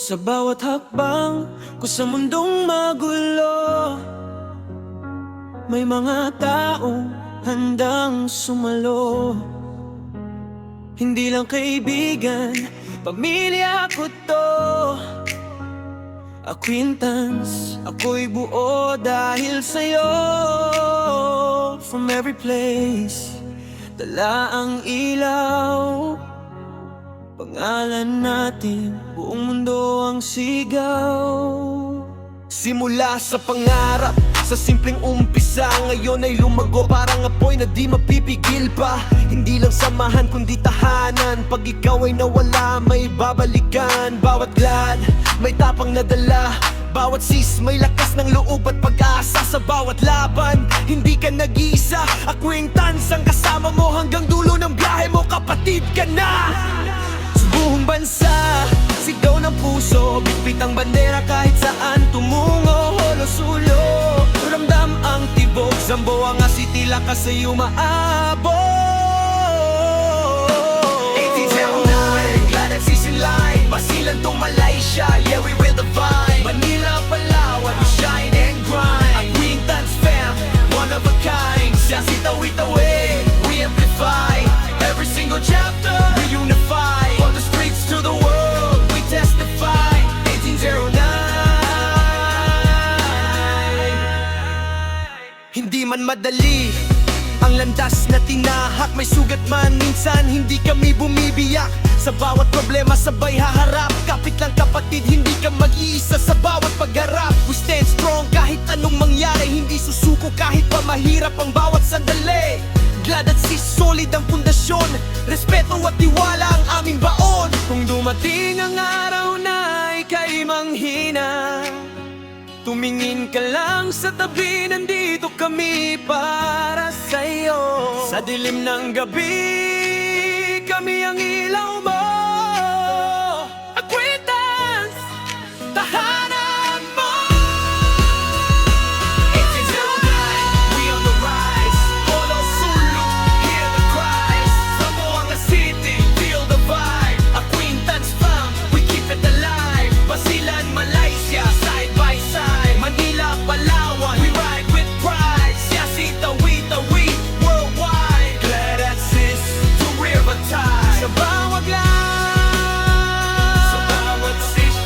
Sa bawat hakbang ko sa mundong magulo, may mga taong handang sumalo. Hindi lang kaibigan, pamilya ko to. Acquaintance, ako'y buo dahil sa'yo. From every place, dala ang ilaw. Pangalan natin, buong mundo ang sigaw. Simula sa pangarap, sa simpleng umpisa, ngayon ay lumago parang apoy na di mapipigil pa. Hindi lang samahan kundi tahanan, pag ikaw ay nawala may babalikan. Bawat glad, may tapang nadala, bawat sis may lakas ng loob at pag-asa. Sa bawat laban, hindi ka nag-iisa. Acquaintance ang kasama mo hanggang dulo ng biyahe mo, kapatid ka na. Sa buong bansa, sigaw ng puso, bitbit ang bandera kahit saan tumungo. Holo-sulo, ramdam ang tibok, Zamboanga City, lakas sa'yo maabot. 1809, glad nagsisilay, Basilan to Malaysia, yeah we will divide. Manila, Palawan, we shine and grind. Acquaintance fam, one of a kind. Siasi Tawi-Tawi, we amplify. Every single chapter, we unify. On the streets to the world, we testify. 1809. Hindi man madali ang landas na tinahak, may sugat man minsan, hindi kami bumibiyak. Sa bawat problema sabay haharap, kapit lang kapatid, hindi ka mag-iisa sa bawat pagharap. We stand strong kahit anong mangyari, hindi susuko kahit pa mahirap ang bawat sandali. Glad at sis, solid ang pundasyon, respeto at tiwala ang aming baon. Kung dumating ang araw na ika'y manghina, tumingin ka lang sa tabi, nandito kami para sa'yo. Sa dilim ng gabi, kami ang ilaw mo. Acquaintance, tahanan mo. 1809, we on the rise. Holo-Sulo, hear the cries. Zamboanga City, feel the vibe. Acquaintance fam, we keep it alive. Basilan, Malaysia, side by side. Manila, Palawan, we ride with pride. Siasi Tawi-Tawi, worldwide. Glad at sis, to Riverside. Sa bawat Sa bawat sis,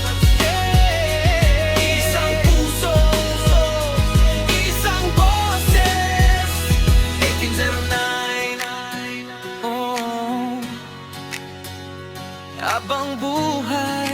isang puso, isang boses. 1809. oh, habang buhay